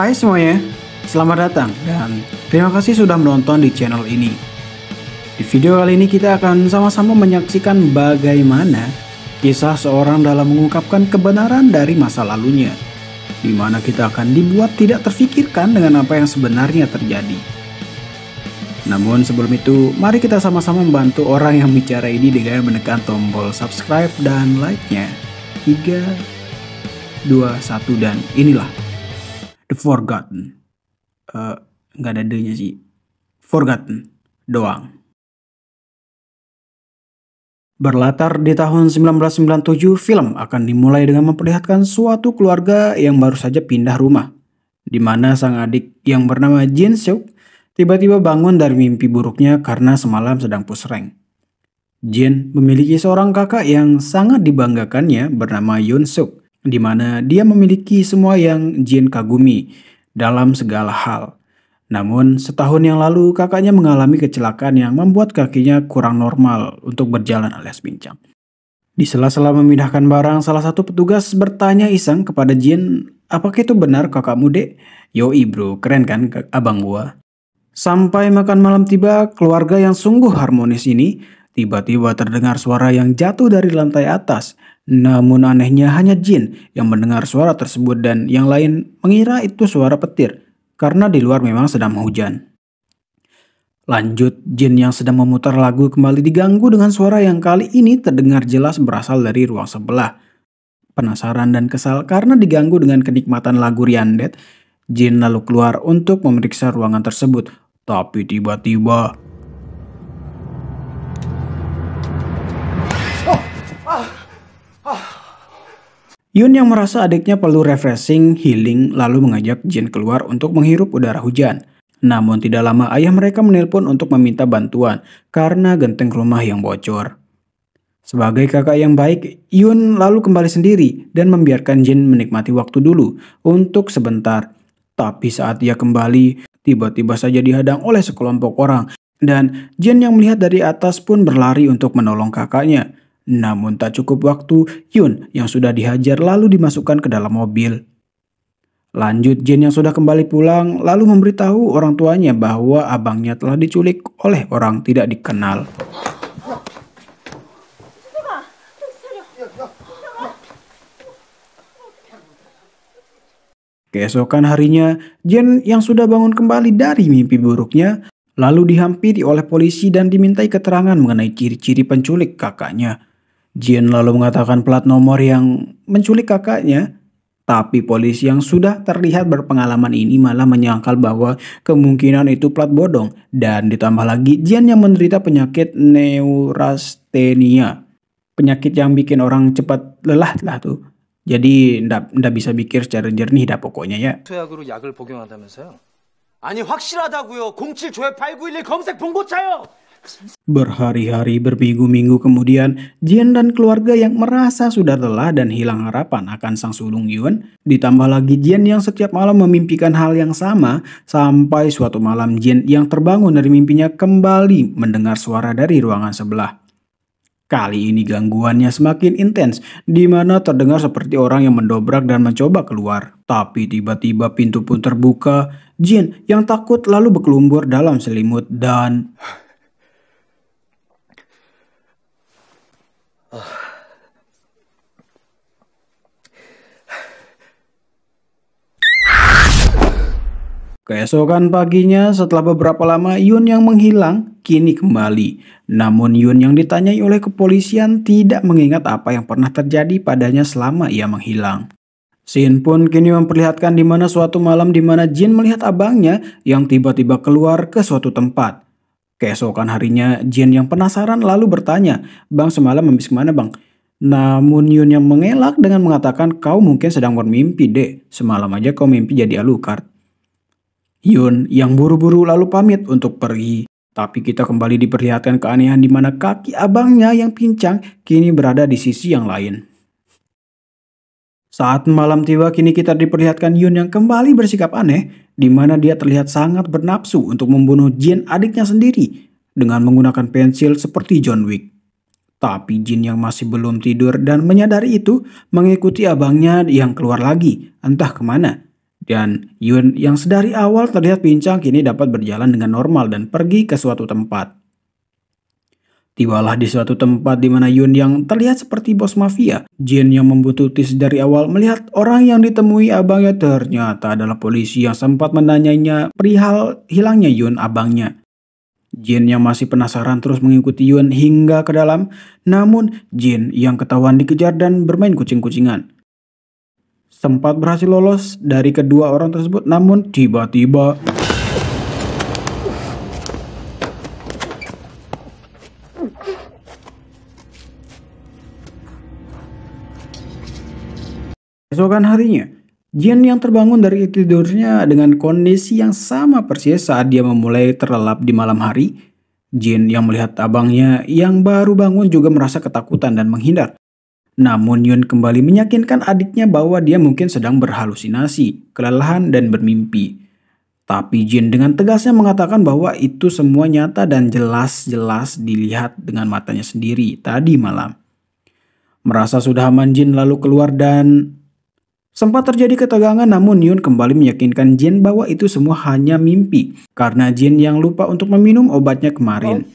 Hai semuanya, selamat datang dan terima kasih sudah menonton di channel ini. Di video kali ini kita akan sama-sama menyaksikan bagaimana kisah seorang dalam mengungkapkan kebenaran dari masa lalunya, di mana kita akan dibuat tidak terfikirkan dengan apa yang sebenarnya terjadi. Namun sebelum itu, mari kita sama-sama membantu orang yang bicara ini dengan menekan tombol subscribe dan like-nya. 3, 2, 1, dan inilah The Forgotten. Nggak ada D-nya sih. Forgotten doang. Berlatar di tahun 1997, film akan dimulai dengan memperlihatkan suatu keluarga yang baru saja pindah rumah, di mana sang adik yang bernama Jin Seok tiba-tiba bangun dari mimpi buruknya karena semalam sedang push rank. Jin memiliki seorang kakak yang sangat dibanggakannya bernama Yoon Suk, di mana dia memiliki semua yang Jin kagumi dalam segala hal. Namun setahun yang lalu kakaknya mengalami kecelakaan yang membuat kakinya kurang normal untuk berjalan alias pincang. Di sela-sela memindahkan barang, salah satu petugas bertanya iseng kepada Jin, "Apakah itu benar kakakmu, Dek?" "Yoi bro, keren kan abang gua." Sampai makan malam tiba, keluarga yang sungguh harmonis ini tiba-tiba terdengar suara yang jatuh dari lantai atas. Namun anehnya hanya Jin yang mendengar suara tersebut dan yang lain mengira itu suara petir karena di luar memang sedang hujan. Lanjut, Jin yang sedang memutar lagu kembali diganggu dengan suara yang kali ini terdengar jelas berasal dari ruang sebelah. Penasaran dan kesal karena diganggu dengan kenikmatan lagu Riandet, Jin lalu keluar untuk memeriksa ruangan tersebut. Tapi tiba-tiba Yoon yang merasa adiknya perlu refreshing, healing, lalu mengajak Jin keluar untuk menghirup udara hujan. Namun tidak lama ayah mereka menelpon untuk meminta bantuan karena genteng rumah yang bocor. Sebagai kakak yang baik, Yoon lalu kembali sendiri dan membiarkan Jin menikmati waktu dulu untuk sebentar. Tapi saat dia kembali, tiba-tiba saja dihadang oleh sekelompok orang dan Jin yang melihat dari atas pun berlari untuk menolong kakaknya. Namun tak cukup waktu, Yoon yang sudah dihajar lalu dimasukkan ke dalam mobil. Lanjut, Jin yang sudah kembali pulang lalu memberitahu orang tuanya bahwa abangnya telah diculik oleh orang tidak dikenal. Keesokan harinya, Jin yang sudah bangun kembali dari mimpi buruknya lalu dihampiri oleh polisi dan dimintai keterangan mengenai ciri-ciri penculik kakaknya. Jin lalu mengatakan plat nomor yang menculik kakaknya, tapi polisi yang sudah terlihat berpengalaman ini malah menyangkal bahwa kemungkinan itu plat bodong, dan ditambah lagi Jin yang menderita penyakit neurastenia, penyakit yang bikin orang cepat lelah lah tuh. Jadi ndak bisa pikir secara jernih dah pokoknya ya. 투약으로 약을 복용한다면서요? 아니 확실하다고요. 07 조회 8911 검색 봉고차요. Berhari-hari berminggu-minggu kemudian, Jin dan keluarga yang merasa sudah lelah dan hilang harapan akan sang sulung Yoon, ditambah lagi Jin yang setiap malam memimpikan hal yang sama, sampai suatu malam Jin yang terbangun dari mimpinya kembali mendengar suara dari ruangan sebelah. Kali ini gangguannya semakin intens, di mana terdengar seperti orang yang mendobrak dan mencoba keluar. Tapi tiba-tiba pintu pun terbuka, Jin yang takut lalu berkelumpur dalam selimut dan keesokan paginya setelah beberapa lama Yoon yang menghilang kini kembali. Namun Yoon yang ditanyai oleh kepolisian tidak mengingat apa yang pernah terjadi padanya selama ia menghilang. Scene pun kini memperlihatkan di mana suatu malam di mana Jin melihat abangnya yang tiba-tiba keluar ke suatu tempat. Keesokan harinya Jin yang penasaran lalu bertanya, "Bang semalam habis kemana bang?" Namun Yoon yang mengelak dengan mengatakan, "Kau mungkin sedang bermimpi dek, semalam aja kau mimpi jadi Alucard." Yoon yang buru-buru lalu pamit untuk pergi. Tapi kita kembali diperlihatkan keanehan di mana kaki abangnya yang pincang kini berada di sisi yang lain. Saat malam tiba kini kita diperlihatkan Yoon yang kembali bersikap aneh, di mana dia terlihat sangat bernafsu untuk membunuh Jin adiknya sendiri dengan menggunakan pensil seperti John Wick. Tapi Jin yang masih belum tidur dan menyadari itu mengikuti abangnya yang keluar lagi, entah kemana. Dan Yun yang sedari awal terlihat pincang kini dapat berjalan dengan normal dan pergi ke suatu tempat. Tibalah di suatu tempat di mana Yun yang terlihat seperti bos mafia. Jin yang membuntuti dari awal melihat orang yang ditemui abangnya ternyata adalah polisi yang sempat menanyainya perihal hilangnya Yun abangnya. Jin yang masih penasaran terus mengikuti Yun hingga ke dalam. Namun Jin yang ketahuan dikejar dan bermain kucing-kucingan sempat berhasil lolos dari kedua orang tersebut, namun tiba-tiba keesokan harinya, Jin yang terbangun dari tidurnya dengan kondisi yang sama persis saat dia memulai terlelap di malam hari. Jin yang melihat abangnya yang baru bangun juga merasa ketakutan dan menghindar. Namun Yun kembali meyakinkan adiknya bahwa dia mungkin sedang berhalusinasi, kelelahan dan bermimpi. Tapi Jin dengan tegasnya mengatakan bahwa itu semua nyata dan jelas-jelas dilihat dengan matanya sendiri tadi malam. Merasa sudah aman, Jin lalu keluar dan sempat terjadi ketegangan, namun Yun kembali meyakinkan Jin bahwa itu semua hanya mimpi karena Jin yang lupa untuk meminum obatnya kemarin.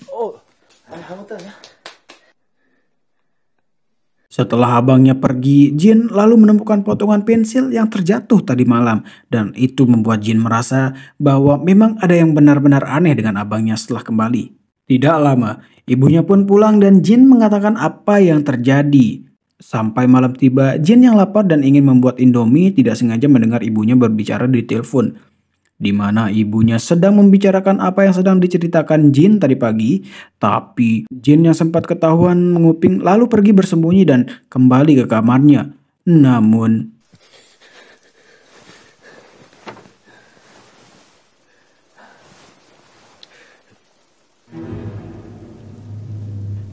Setelah abangnya pergi, Jin lalu menemukan potongan pensil yang terjatuh tadi malam dan itu membuat Jin merasa bahwa memang ada yang benar-benar aneh dengan abangnya setelah kembali. Tidak lama, ibunya pun pulang dan Jin mengatakan apa yang terjadi. Sampai malam tiba, Jin yang lapar dan ingin membuat Indomie tidak sengaja mendengar ibunya berbicara di telepon, di mana ibunya sedang membicarakan apa yang sedang diceritakan Jin tadi pagi. Tapi Jin yang sempat ketahuan menguping lalu pergi bersembunyi dan kembali ke kamarnya. Namun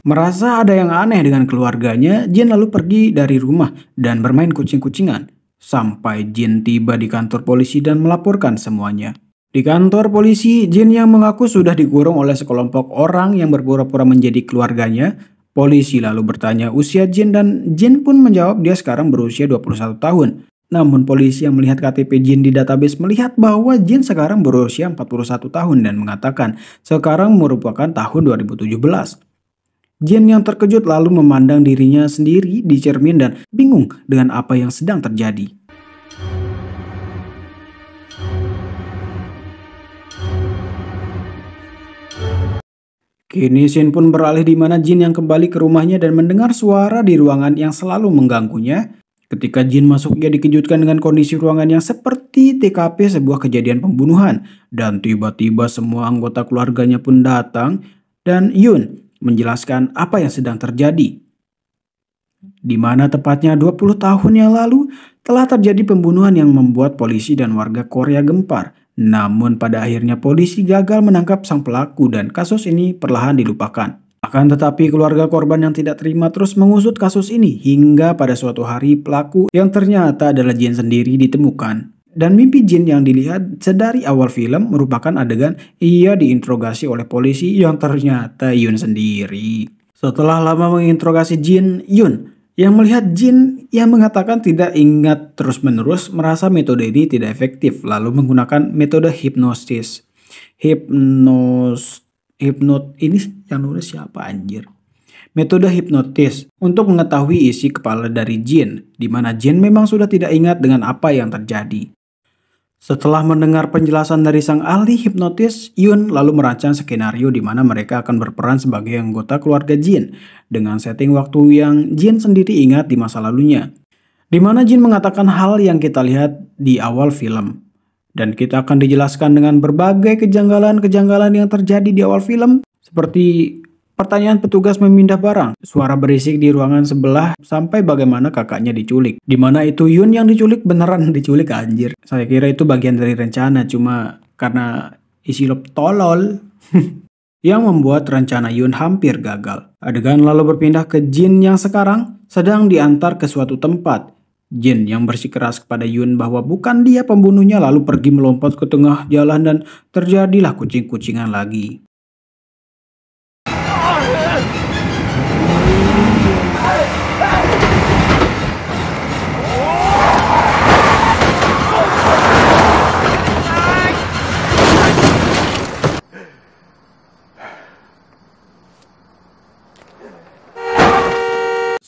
merasa ada yang aneh dengan keluarganya, Jin lalu pergi dari rumah dan bermain kucing-kucingan. Sampai Jin tiba di kantor polisi dan melaporkan semuanya. Di kantor polisi, Jin yang mengaku sudah dikurung oleh sekelompok orang yang berpura-pura menjadi keluarganya. Polisi lalu bertanya usia Jin dan Jin pun menjawab dia sekarang berusia 21 tahun. Namun polisi yang melihat KTP Jin di database melihat bahwa Jin sekarang berusia 41 tahun dan mengatakan sekarang merupakan tahun 2017. Jin yang terkejut lalu memandang dirinya sendiri di cermin dan bingung dengan apa yang sedang terjadi. Kini scene pun beralih di mana Jin yang kembali ke rumahnya dan mendengar suara di ruangan yang selalu mengganggunya. Ketika Jin masuk, ia dikejutkan dengan kondisi ruangan yang seperti TKP sebuah kejadian pembunuhan. Dan tiba-tiba semua anggota keluarganya pun datang dan Yun menjelaskan apa yang sedang terjadi. Di mana tepatnya 20 tahun yang lalu telah terjadi pembunuhan yang membuat polisi dan warga Korea gempar. Namun pada akhirnya polisi gagal menangkap sang pelaku dan kasus ini perlahan dilupakan. Akan tetapi keluarga korban yang tidak terima terus mengusut kasus ini hingga pada suatu hari pelaku yang ternyata adalah Jin sendiri ditemukan. Dan mimpi Jin yang dilihat sedari awal film merupakan adegan ia diinterogasi oleh polisi yang ternyata Yun sendiri. Setelah lama menginterogasi Jin, Yun yang melihat Jin yang mengatakan tidak ingat terus-menerus merasa metode ini tidak efektif lalu menggunakan metode hipnosis. Ini yang nulis siapa anjir? Metode hipnotis untuk mengetahui isi kepala dari Jin, di mana Jin memang sudah tidak ingat dengan apa yang terjadi. Setelah mendengar penjelasan dari sang ahli hipnotis, Yun lalu merancang skenario di mana mereka akan berperan sebagai anggota keluarga Jin dengan setting waktu yang Jin sendiri ingat di masa lalunya. Di mana Jin mengatakan hal yang kita lihat di awal film. Dan kita akan dijelaskan dengan berbagai kejanggalan-kejanggalan yang terjadi di awal film seperti pertanyaan petugas memindah barang, suara berisik di ruangan sebelah, sampai bagaimana kakaknya diculik. Dimana itu Yun yang diculik beneran diculik anjir. Saya kira itu bagian dari rencana, cuma karena isi lop tolol yang membuat rencana Yun hampir gagal. Adegan lalu berpindah ke Jin yang sekarang sedang diantar ke suatu tempat. Jin yang bersikeras kepada Yun bahwa bukan dia pembunuhnya lalu pergi melompat ke tengah jalan dan terjadilah kucing-kucingan lagi.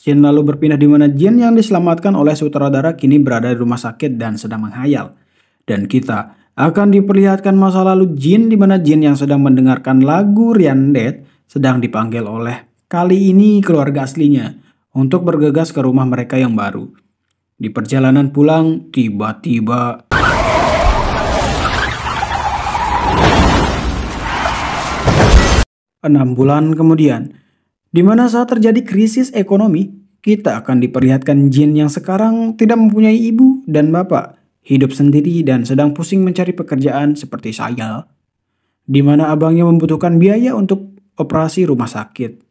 Scene lalu berpindah di mana Jin yang diselamatkan oleh sutradara kini berada di rumah sakit dan sedang menghayal. Dan kita akan diperlihatkan masa lalu Jin di mana Jin yang sedang mendengarkan lagu Riandet sedang dipanggil oleh kali ini keluarga aslinya untuk bergegas ke rumah mereka yang baru. Di perjalanan pulang, tiba-tiba 6 bulan kemudian, di mana saat terjadi krisis ekonomi, kita akan diperlihatkan Jin yang sekarang tidak mempunyai ibu dan bapak, hidup sendiri dan sedang pusing mencari pekerjaan seperti saya, di mana abangnya membutuhkan biaya untuk operasi rumah sakit.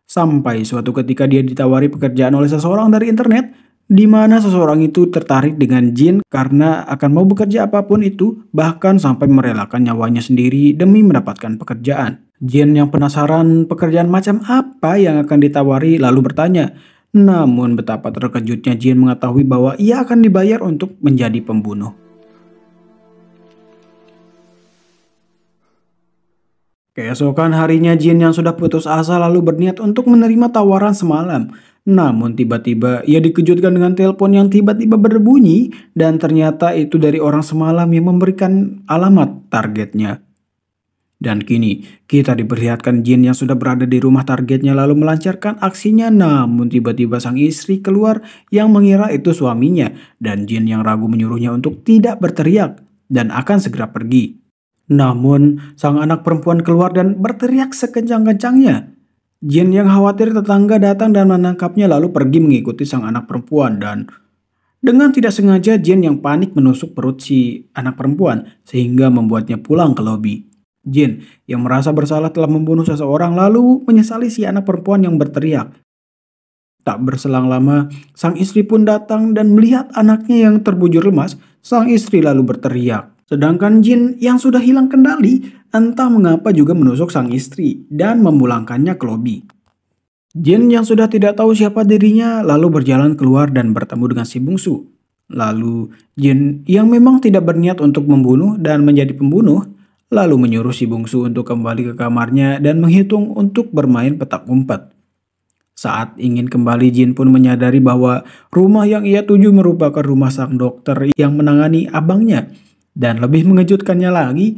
Sampai suatu ketika dia ditawari pekerjaan oleh seseorang dari internet, di mana seseorang itu tertarik dengan Jin karena akan mau bekerja apapun itu, bahkan sampai merelakan nyawanya sendiri demi mendapatkan pekerjaan. Jin yang penasaran pekerjaan macam apa yang akan ditawari lalu bertanya. Namun betapa terkejutnya Jin mengetahui bahwa ia akan dibayar untuk menjadi pembunuh. Keesokan harinya Jin yang sudah putus asa lalu berniat untuk menerima tawaran semalam. Namun tiba-tiba ia dikejutkan dengan telepon yang tiba-tiba berbunyi dan ternyata itu dari orang semalam yang memberikan alamat targetnya. Dan kini kita diperlihatkan Jin yang sudah berada di rumah targetnya lalu melancarkan aksinya, namun tiba-tiba sang istri keluar yang mengira itu suaminya dan Jin yang ragu menyuruhnya untuk tidak berteriak dan akan segera pergi. Namun sang anak perempuan keluar dan berteriak sekencang-kencangnya. Jin yang khawatir tetangga datang dan menangkapnya lalu pergi mengikuti sang anak perempuan dan dengan tidak sengaja Jin yang panik menusuk perut si anak perempuan sehingga membuatnya pulang ke lobi. Jin yang merasa bersalah telah membunuh seseorang lalu menyesali si anak perempuan yang berteriak. Tak berselang lama, sang istri pun datang dan melihat anaknya yang terbujur lemas, sang istri lalu berteriak. Sedangkan Jin yang sudah hilang kendali, entah mengapa juga menusuk sang istri dan memulangkannya ke lobi. Jin yang sudah tidak tahu siapa dirinya lalu berjalan keluar dan bertemu dengan si bungsu. Lalu Jin yang memang tidak berniat untuk membunuh dan menjadi pembunuh, lalu menyuruh si bungsu untuk kembali ke kamarnya dan menghitung untuk bermain petak umpet. Saat ingin kembali, Jin pun menyadari bahwa rumah yang ia tuju merupakan rumah sang dokter yang menangani abangnya. Dan lebih mengejutkannya lagi,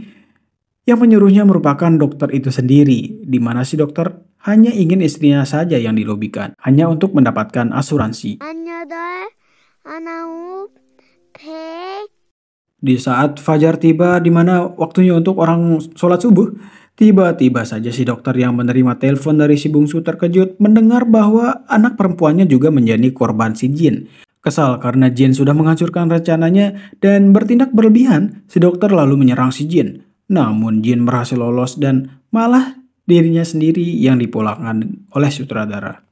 yang menyuruhnya merupakan dokter itu sendiri, di mana si dokter hanya ingin istrinya saja yang dilobikan, hanya untuk mendapatkan asuransi. Di saat fajar tiba di mana waktunya untuk orang sholat subuh, tiba-tiba saja si dokter yang menerima telepon dari si bungsu terkejut mendengar bahwa anak perempuannya juga menjadi korban si Jin. Kesal karena Jin sudah menghancurkan rencananya dan bertindak berlebihan, si dokter lalu menyerang si Jin. Namun Jin berhasil lolos dan malah dirinya sendiri yang dipulangkan oleh sutradara.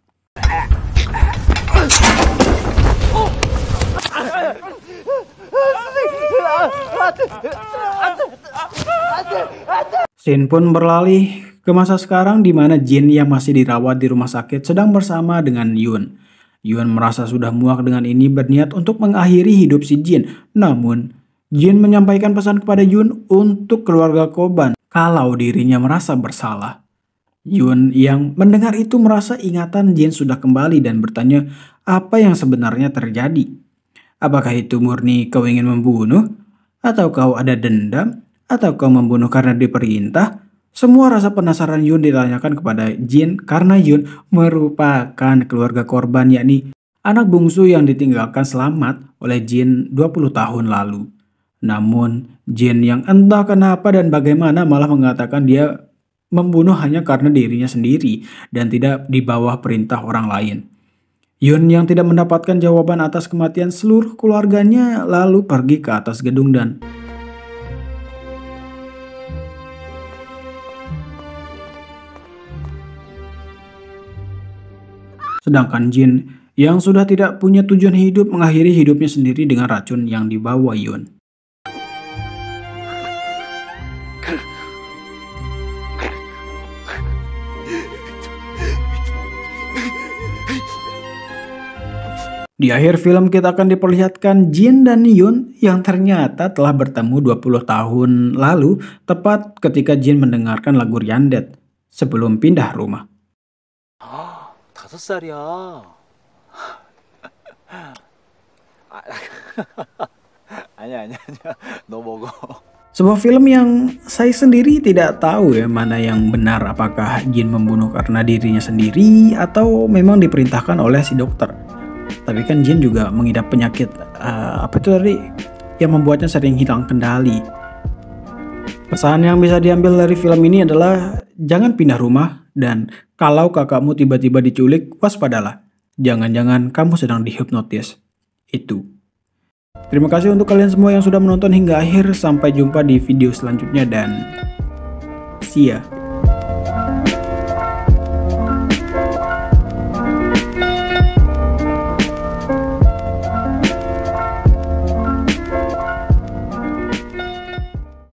Scene pun beralih ke masa sekarang di mana Jin yang masih dirawat di rumah sakit sedang bersama dengan Yun. Yun merasa sudah muak dengan ini, berniat untuk mengakhiri hidup si Jin. Namun Jin menyampaikan pesan kepada Yun untuk keluarga korban kalau dirinya merasa bersalah. Yun yang mendengar itu merasa ingatan Jin sudah kembali dan bertanya apa yang sebenarnya terjadi. Apakah itu murni kau ingin membunuh? Atau kau ada dendam? Atau kau membunuh karena diperintah? Semua rasa penasaran Yun ditanyakan kepada Jin karena Yun merupakan keluarga korban, yakni anak bungsu yang ditinggalkan selamat oleh Jin 20 tahun lalu. Namun Jin yang entah kenapa dan bagaimana malah mengatakan dia membunuh hanya karena dirinya sendiri dan tidak di bawah perintah orang lain. Yun yang tidak mendapatkan jawaban atas kematian seluruh keluarganya lalu pergi ke atas gedung dan sedangkan Jin yang sudah tidak punya tujuan hidup mengakhiri hidupnya sendiri dengan racun yang dibawa Yun. Di akhir film kita akan diperlihatkan Jin dan Yun yang ternyata telah bertemu 20 tahun lalu, tepat ketika Jin mendengarkan lagu Riandet sebelum pindah rumah. 5살이야. 아니야. 너 먹어. Sebuah film yang saya sendiri tidak tahu ya mana yang benar, apakah Jin membunuh karena dirinya sendiri atau memang diperintahkan oleh si dokter. Tapi kan Jin juga mengidap penyakit apa itu tadi yang membuatnya sering hilang kendali. Pesan yang bisa diambil dari film ini adalah jangan pindah rumah, dan kalau kakakmu tiba-tiba diculik, waspadalah. Jangan-jangan kamu sedang dihipnotis. Itu. Terima kasih untuk kalian semua yang sudah menonton hingga akhir. Sampai jumpa di video selanjutnya dan see ya.